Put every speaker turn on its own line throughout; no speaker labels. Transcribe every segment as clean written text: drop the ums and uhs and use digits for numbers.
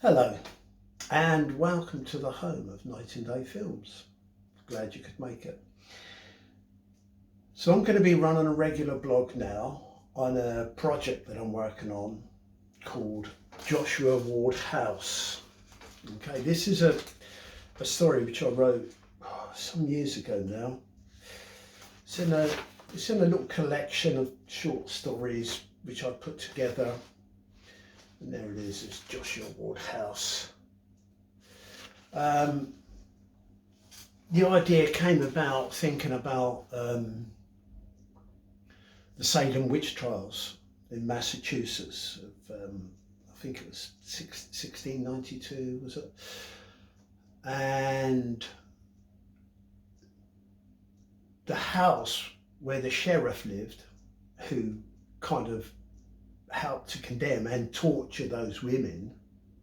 Hello and welcome to the home of Night and Day Films. Glad you could make it. So I'm going to be running a regular blog now on a project that I'm working on called Joshua Ward House. Okay, this is a story which I wrote some years ago now. It's in a little collection of short stories which I put together. And there it is, it's Joshua Ward House. The idea came about thinking about the Salem witch trials in Massachusetts of, I think it was 1692, was it? And the house where the sheriff lived, who kind of helped to condemn and torture those women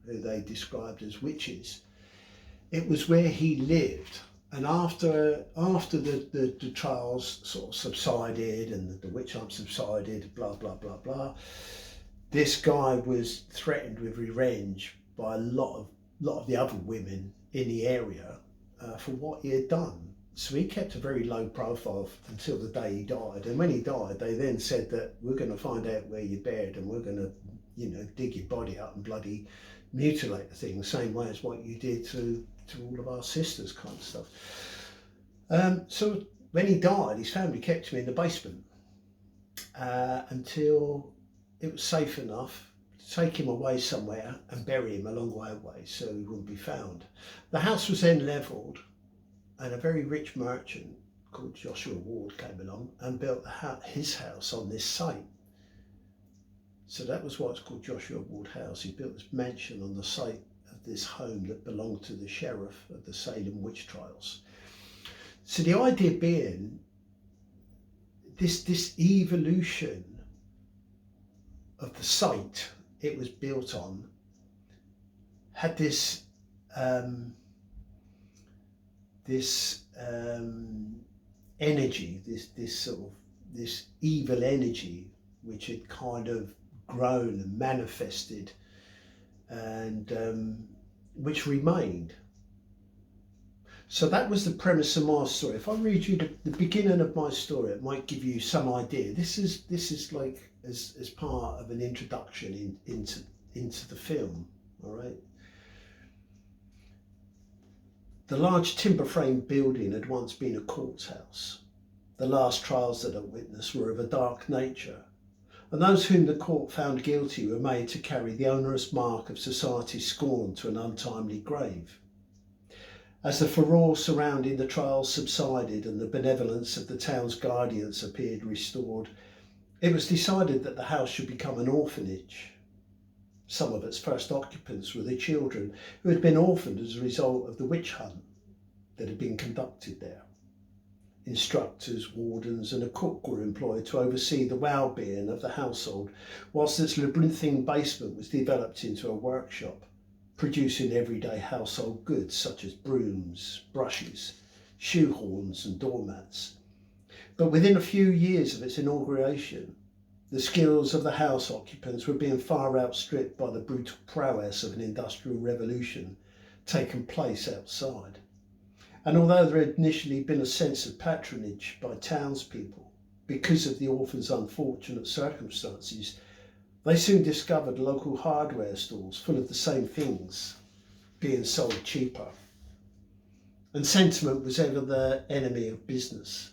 who they described as witches, it was where he lived. And after the trials sort of subsided and the witch hunt subsided, blah blah blah blah, this guy was threatened with revenge by a lot of the other women in the area for what he had done. So he kept a very low profile until the day he died. And when he died, they then said that we're going to find out where you're buried and we're going to, dig your body up and bloody mutilate the thing, the same way as what you did to all of our sisters, kind of stuff. So when he died, his family kept him in the basement until it was safe enough to take him away somewhere and bury him a long way away so he wouldn't be found. The house was then levelled, and a very rich merchant called Joshua Ward came along and built his house on this site. So that was why it's called Joshua Ward House. He built this mansion on the site of this home that belonged to the sheriff of the Salem witch trials. So the idea being this evolution of the site it was built on had this energy, this evil energy, which had kind of grown and manifested, and which remained. So that was the premise of my story. If I read you the beginning of my story, it might give you some idea. This is like as part of an introduction into the film. All right. The large timber frame building had once been a court house. The last trials that I witnessed were of a dark nature, and those whom the court found guilty were made to carry the onerous mark of society's scorn to an untimely grave. As the furore surrounding the trials subsided and the benevolence of the town's guardians appeared restored, it was decided that the house should become an orphanage. Some of its first occupants were the children who had been orphaned as a result of the witch hunt that had been conducted there. Instructors, wardens and a cook were employed to oversee the well-being of the household, whilst its labyrinthine basement was developed into a workshop, producing everyday household goods such as brooms, brushes, shoehorns and doormats. But within a few years of its inauguration, the skills of the house occupants were being far outstripped by the brutal prowess of an industrial revolution taking place outside. And although there had initially been a sense of patronage by townspeople because of the orphans' unfortunate circumstances, they soon discovered local hardware stores full of the same things being sold cheaper. And sentiment was ever the enemy of business,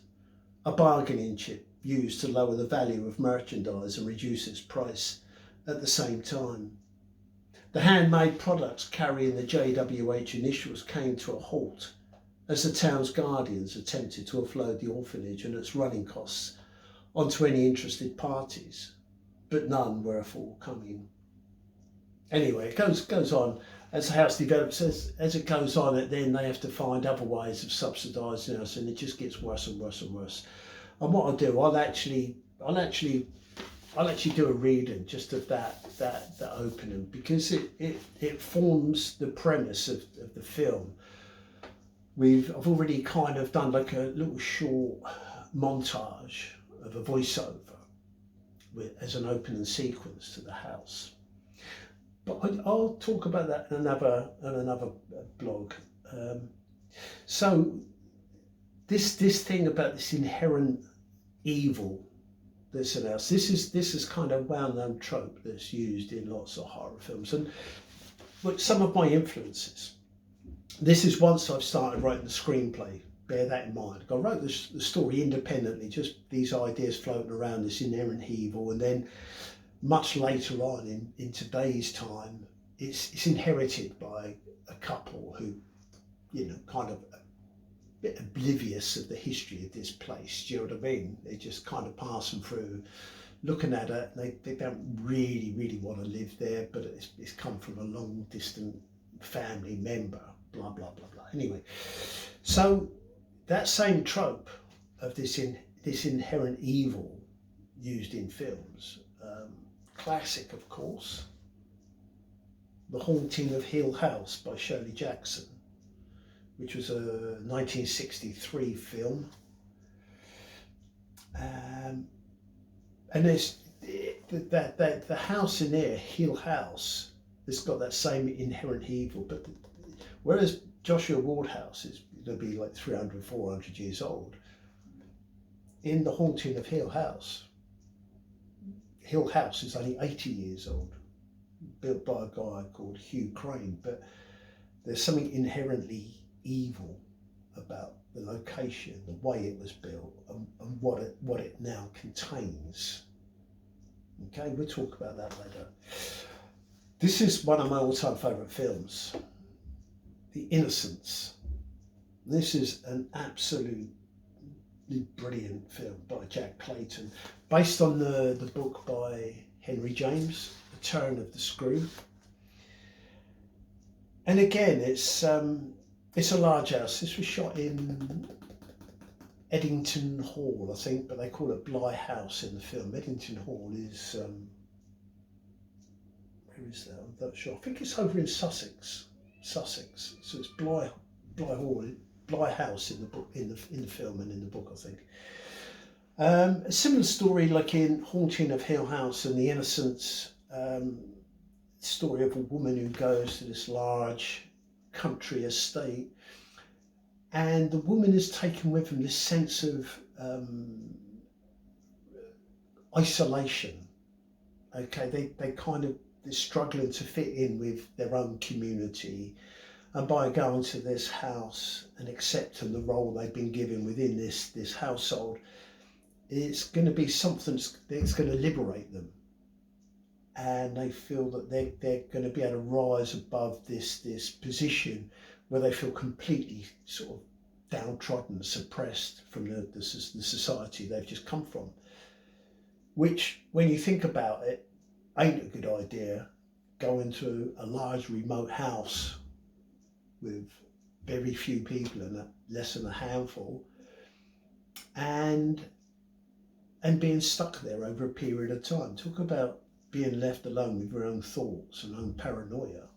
a bargaining chip used to lower the value of merchandise and reduce its price at the same time. The handmade products carrying the JWH initials came to a halt as the town's guardians attempted to offload the orphanage and its running costs onto any interested parties, but none were forthcoming. Anyway, it goes on as the house develops. As it goes on, then they have to find other ways of subsidising us, and it just gets worse and worse and worse. And what I'll do, I'll actually do a reading just of that opening, because it forms the premise of the film. I've already kind of done like a little short montage of a voiceover as an opening sequence to the house. but I'll talk about that in another blog. So this thing about this inherent evil that's in us. This is kind of well-known trope that's used in lots of horror films, and but some of my influences. This is once I've started writing the screenplay. Bear that in mind. I wrote the story independently, just these ideas floating around, this inherent evil, and then much later on in today's time, it's inherited by a couple who, kind of a bit oblivious of the history of this place. Do you know what I mean? They just kind of passing through, looking at it. They don't really want to live there, but it's come from a long distant family member. Blah blah blah blah. Anyway, so that same trope of this inherent evil used in films, classic of course, The Haunting of Hill House by Shirley Jackson, which was a 1963 film, and there's the house in there, Hill House, has got that same inherent evil, but whereas Joshua Ward House is going to be like 300, 400 years old, in The Haunting of Hill House is only 80 years old, built by a guy called Hugh Crane, but there's something inherently evil about the location, the way it was built, and what it now contains. Okay, we'll talk about that later. This is one of my all-time favourite films, The Innocents. This is an absolutely brilliant film by Jack Clayton, based on the book by Henry James, The Turn of the Screw. And again, it's a large house. This was shot in Eddington Hall, I think, but they call it Bly House in the film. Eddington Hall is, where is that? I'm not sure. I think it's over in Sussex. So it's Bly Hall, Bly House in the book, in the film and in the book, I think. A similar story like in Haunting of Hill House and The Innocents, story of a woman who goes to this large country estate, and the woman is taken with them this sense of isolation. Okay, they're struggling to fit in with their own community, and by going to this house and accepting the role they've been given within this household, it's going to be something that's going to liberate them, and they feel that they're going to be able to rise above this position where they feel completely sort of downtrodden, suppressed from the society they've just come from, which, when you think about it, ain't a good idea. Going to a large remote house with very few people and less than a handful, and being stuck there over a period of time. Talk about being left alone with your own thoughts and own paranoia.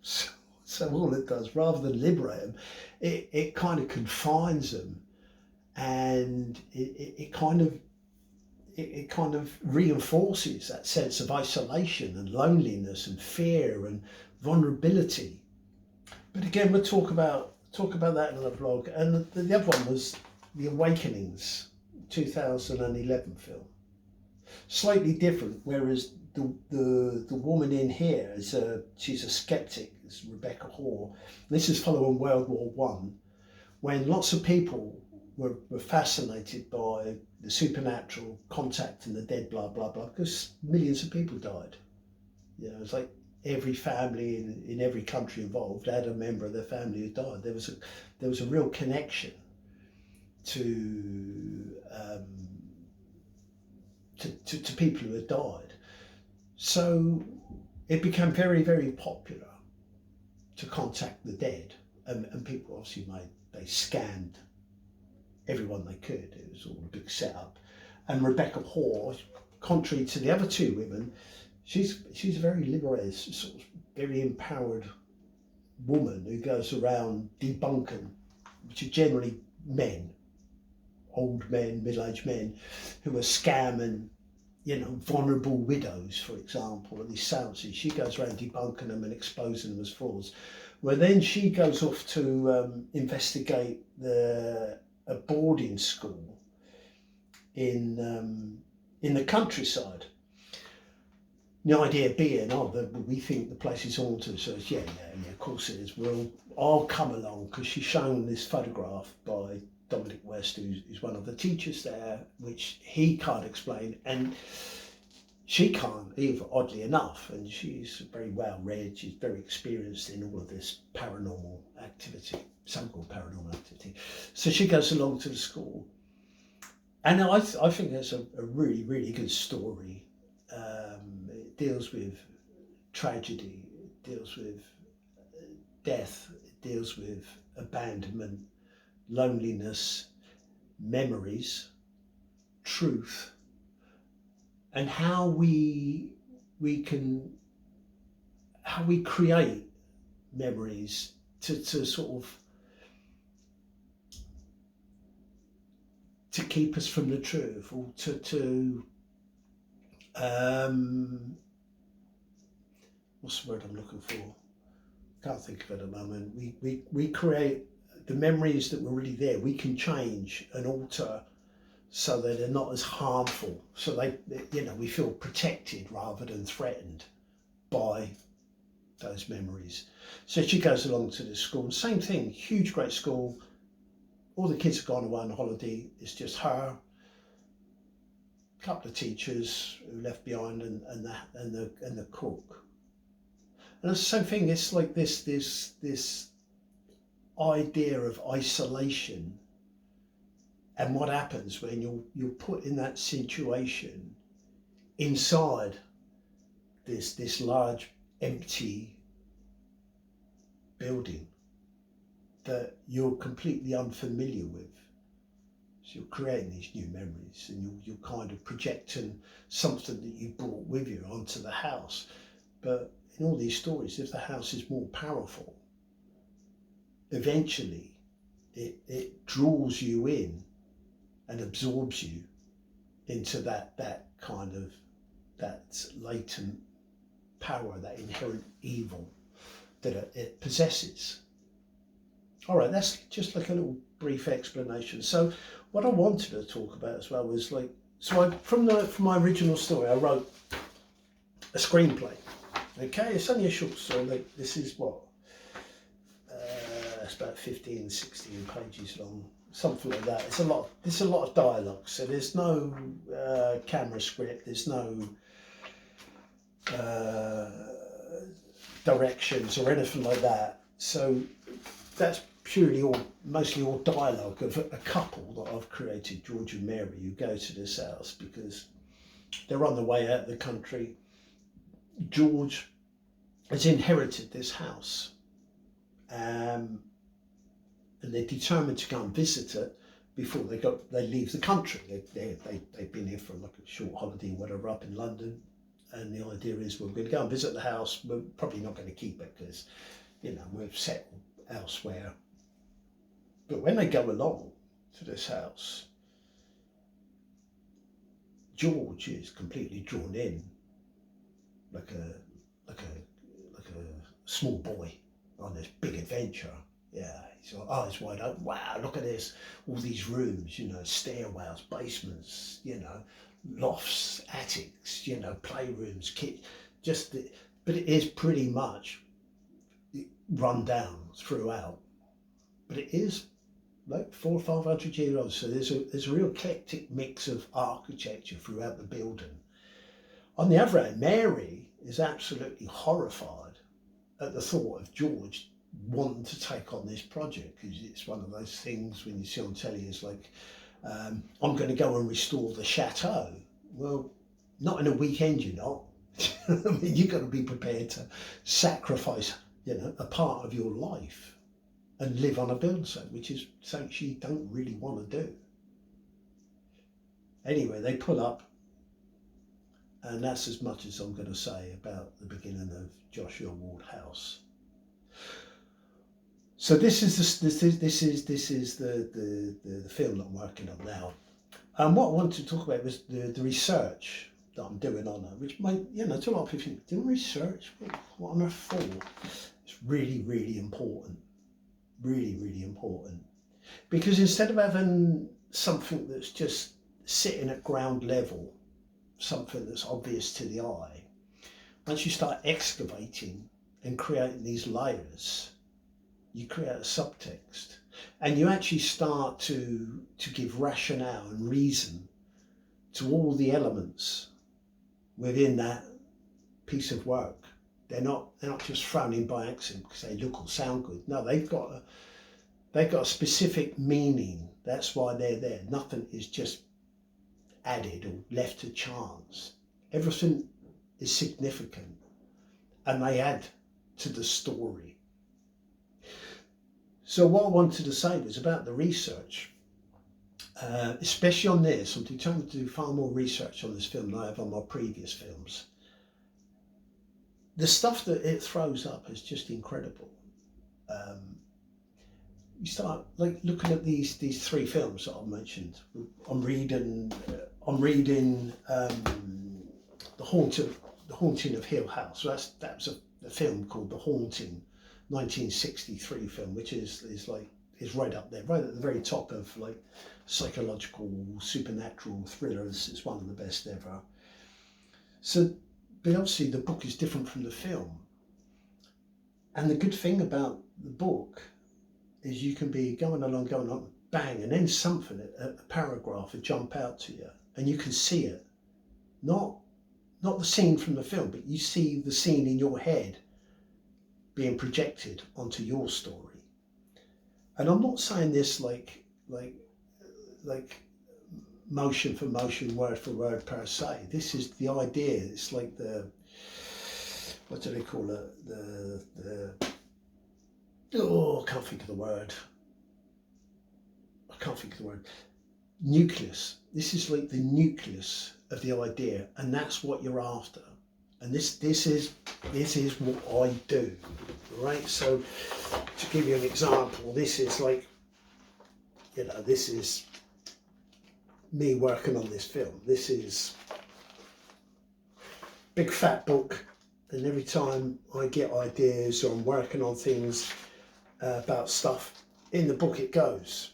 So all it does, rather than liberate them, it kind of confines them, and it kind of reinforces that sense of isolation and loneliness and fear and vulnerability. But again, we'll talk about that in another vlog. And the other one was The Awakenings, 2011 film. Slightly different, whereas the woman in here she's a skeptic. It's Rebecca Hall. This is following World War One, when lots of people were fascinated by the supernatural, contacting the dead, blah blah blah, because millions of people died. It's like every family in every country involved had a member of their family who died. There was a real connection to people who had died. So it became very, very popular to contact the dead, and people obviously they scanned everyone they could. It was all a big setup. And Rebecca Hall, contrary to the other two women, she's a very liberated, sort of very empowered woman who goes around debunking, which are generally men, old men, middle-aged men, who are scamming vulnerable widows, for example, and these seances. She goes around debunking them and exposing them as frauds. Well, then she goes off to investigate a boarding school in the countryside. The idea being, we think the place is haunted. So it's, yeah, of course it is. Well, I'll come along, because she's shown this photograph by Dominic West, who's one of the teachers there, which he can't explain, and she can't either, oddly enough. And she's very well read, she's very experienced in all of this paranormal activity, so-called paranormal activity. So she goes along to the school, and I think it's a really, really good story. It deals with tragedy, it deals with death, it deals with abandonment, loneliness, memories, truth, and how we create memories to sort of to keep us from the truth, or what's the word I'm looking for? Can't think of it at the moment. We create the memories that were really there. We can change and alter so that they're not as harmful. So we feel protected rather than threatened by those memories. So she goes along to the school. Same thing, huge, great school. All the kids have gone away on holiday. It's just her, a couple of teachers who left behind, and the cook. And it's the same thing. It's like this idea of isolation, and what happens when you're put in that situation inside this large empty building that you're completely unfamiliar with. So you're creating these new memories, and you're kind of projecting something that you brought with you onto the house. But in all these stories, if the house is more powerful, eventually it draws you in and absorbs you into that kind of, that latent power, that inherent evil that it possesses. All right, that's just like a little brief explanation. So what I wanted to talk about as well was from my original story, I wrote a screenplay. Okay, it's only a short story. This is it's about 15, 16 pages long, something like that. It's a lot of dialogue. So there's no camera script. There's no directions or anything like that. So that's mostly all dialogue of a couple that I've created, George and Mary, who go to this house because they're on the way out of the country. George has inherited this house, and they're determined to go and visit it before they leave the country. They've been here for like a short holiday or whatever up in London, and the idea is we're going to go and visit the house. We're probably not going to keep it because we've settled elsewhere. But when they go along to this house, George is completely drawn in, like a small boy on this big adventure. Yeah, he's got eyes wide open. Wow, look at this! All these rooms, stairwells, basements, lofts, attics, playrooms, but it is pretty much run down throughout. But it is like 400 or 500 years old, so there's a real eclectic mix of architecture throughout the building. On the other hand, Mary is absolutely horrified at the thought of George wanting to take on this project, because it's one of those things when you see on telly is like, I'm going to go and restore the chateau. Well, not in a weekend, you're not. I mean, you've got to be prepared to sacrifice, a part of your life and live on a building site, which is something she don't really want to do. Anyway, they pull up, and that's as much as I'm going to say about the beginning of Joshua Ward House. So this is the film that I'm working on now. And what I wanted to talk about was the research that I'm doing on her, which might, to a lot of people think, doing research, what on earth for? It's really, really important. Really, really important. Because instead of having something that's just sitting at ground level, something that's obvious to the eye, once you start excavating and creating these layers, you create a subtext, and you actually start to give rationale and reason to all the elements within that piece of work. They're not just thrown in by accident because they look or sound good. No, they've got a specific meaning. That's why they're there. Nothing is just added or left to chance. Everything is significant, and they add to the story. So what I wanted to say was about the research, especially on this. I'm determined to do far more research on this film than I have on my previous films. The stuff that it throws up is just incredible. You start like looking at these three films that I've mentioned. I'm reading The Haunting of Hill House. So that was a film called The Haunting, 1963 film, which is right up there, right at the very top of like psychological, supernatural thrillers. It's one of the best ever. So, but obviously the book is different from the film. And the good thing about the book is you can be going on, bang, and then something, a paragraph will jump out to you, and you can see it. Not the scene from the film, but you see the scene in your head being projected onto your story. And I'm not saying this like motion for motion, word for word per se. This is the idea. It's like what do they call it? I can't think of the word. Nucleus. This is like the nucleus of the idea, and that's what you're after. And this is what I do, right? So to give you an example, this is like, this is me working on this film. This is big fat book, and every time I get ideas or I'm working on things about stuff, in the book it goes.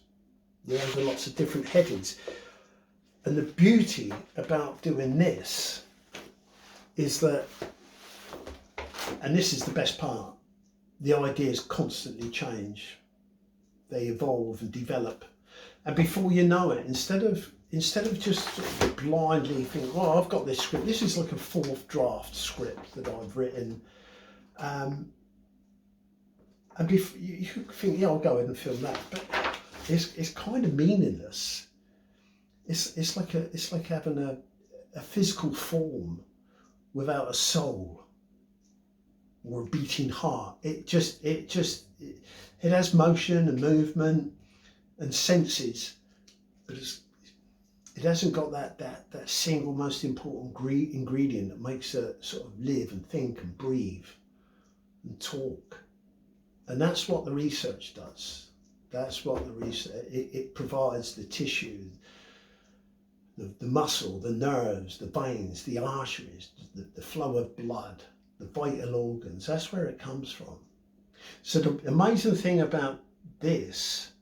There's lots of different headings. And the beauty about doing this is that, and this is the best part, the ideas constantly change. They evolve and develop. And before you know it, instead of just sort of blindly thinking, well, I've got this script. This is like a fourth draft script that I've written. And before, you think, yeah, I'll go ahead and film that. But it's kind of meaningless. It's like having a physical form without a soul or a beating heart. It has motion and movement and senses, but it hasn't got that single most important ingredient that makes it sort of live and think and breathe and talk. And that's what the research does. That's what the research, it provides the tissue, the muscle, the nerves, the veins, the arteries, the flow of blood, the vital organs. That's where it comes from. So the amazing thing about this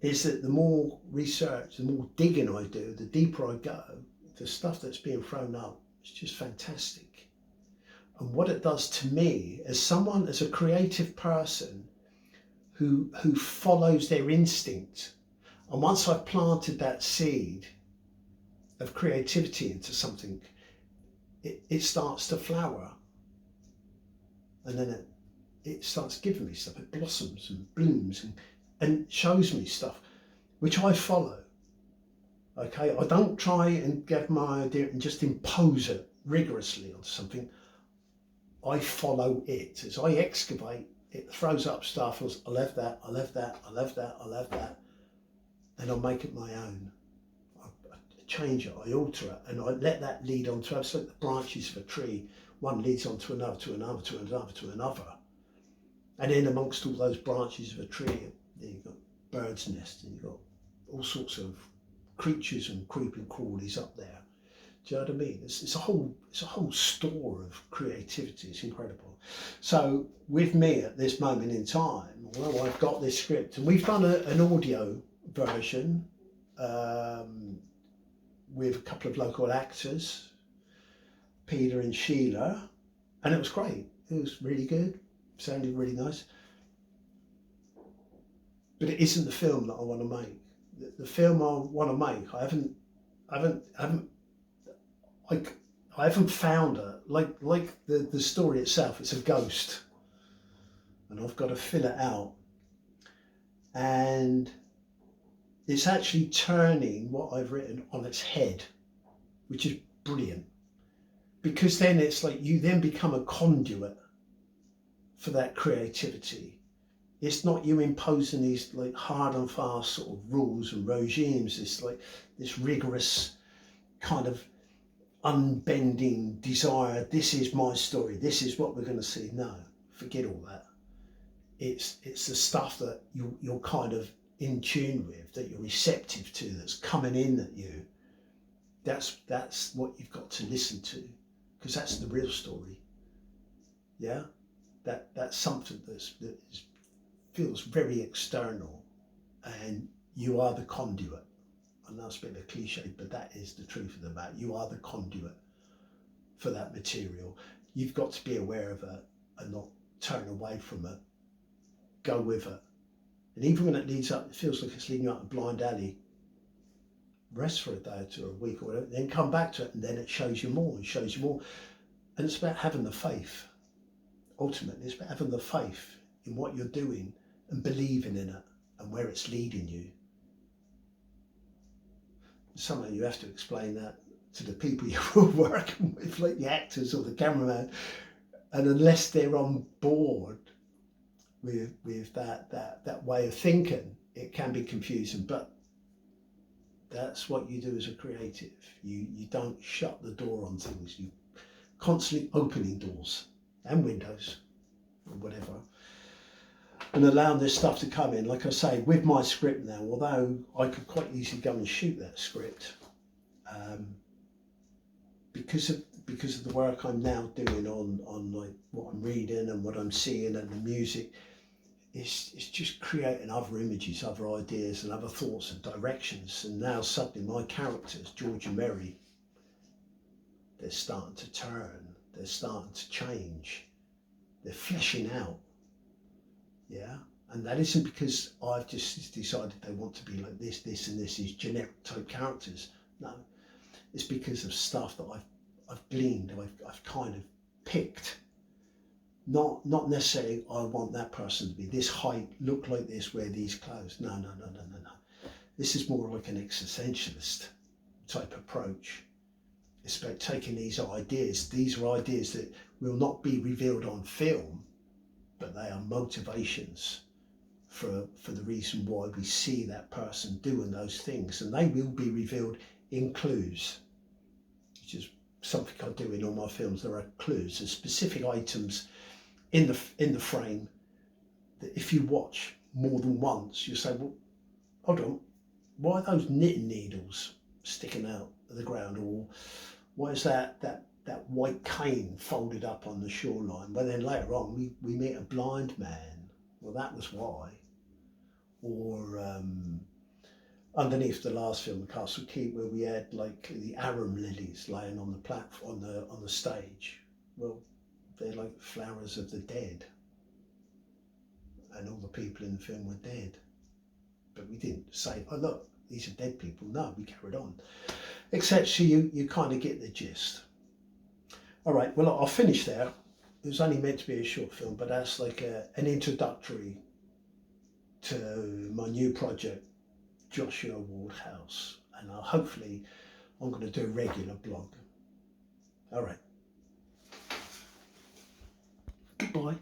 is that the more research, the more digging I do, the deeper I go, the stuff that's being thrown up is just fantastic. And what it does to me as a creative person who follows their instinct, and once I've planted that seed of creativity into something, it starts to flower, and then it starts giving me stuff. It blossoms and blooms and shows me stuff which I follow. Okay, I don't try and get my idea and just impose it rigorously onto something. I follow it. As I excavate, it throws up stuff. I'll have that, I'll have that, I'll have that, I'll have that, and I'll make it my own. I change it, I alter it, and I let that lead on to, it's like the branches of a tree. One leads on to another, to another, to another, to another. And then amongst all those branches of a tree, then you've got birds' nests, and you've got all sorts of creatures and creeping crawlies up there. Do you know what I mean? It's a whole store of creativity. It's incredible. So with me at this moment in time, well, I've got this script, and we've done an audio version with a couple of local actors, Peter and Sheila, and it was great. It was really good. Sounded really nice. But it isn't the film that I want to make. The film I want to make, I haven't found her. Like the story itself, it's a ghost, and I've got to fill it out. And it's actually turning what I've written on its head, which is brilliant. Because then it's like you then become a conduit for that creativity. It's not you imposing these like hard and fast sort of rules and regimes. It's like this rigorous kind of unbending desire. This is my story. This is what we're going to see. No, forget all that. It's the stuff that you're kind of in tune with, that you're receptive to, that's coming in at you. That's what you've got to listen to, because that's the real story. Yeah, that's something that feels very external, and you are the conduit. I know it's a bit of a cliche, but that is the truth of the matter. You are the conduit for that material. You've got to be aware of it and not turn away from it. Go with it. And even when it leads up, it feels like it's leading you up a blind alley. Rest for a day or two or a week or whatever, then come back to it, and then it shows you more and shows you more. And it's about having the faith. Ultimately, it's about having the faith in what you're doing and believing in it and where it's leading you. Somehow you have to explain that to the people you're working with, like the actors or the cameraman, and unless they're on board with that way of thinking, it can be confusing. But that's what you do as a creative. You don't shut the door on things. You constantly opening doors and windows or whatever, and allowing this stuff to come in. Like I say, with my script now, although I could quite easily go and shoot that script, because of the work I'm now doing on like what I'm reading and what I'm seeing and the music, it's just creating other images, other ideas and other thoughts and directions. And now suddenly my characters, George and Mary, they're starting to turn, they're starting to change, they're fleshing out. Yeah, and that isn't because I've just decided they want to be like this and this is generic type characters. No, it's because of stuff that I've gleaned, I've kind of picked. Not necessarily I want that person to be this height, look like this, wear these clothes. No. This is more like an existentialist type approach. It's about taking these ideas. These are ideas that will not be revealed on film, but they are motivations for the reason why we see that person doing those things, and they will be revealed in clues, which is something I do in all my films. There are clues, there's specific items in the frame that if you watch more than once, you say, well, hold on, why are those knitting needles sticking out of the ground, or why is that white cane folded up on the shoreline? Well, then later on we meet a blind man. Well, that was why. Or underneath the last film, Castle Keep, where we had like the arum lilies laying on the platform on the stage. Well, they're like flowers of the dead, and all the people in the film were dead. But we didn't say, oh look, these are dead people. No, we carried on. Except so you kind of get the gist. All right, well, I'll finish there. It was only meant to be a short film, but that's like an introductory to my new project, JWH House. And hopefully I'm going to do a regular blog. All right. Goodbye.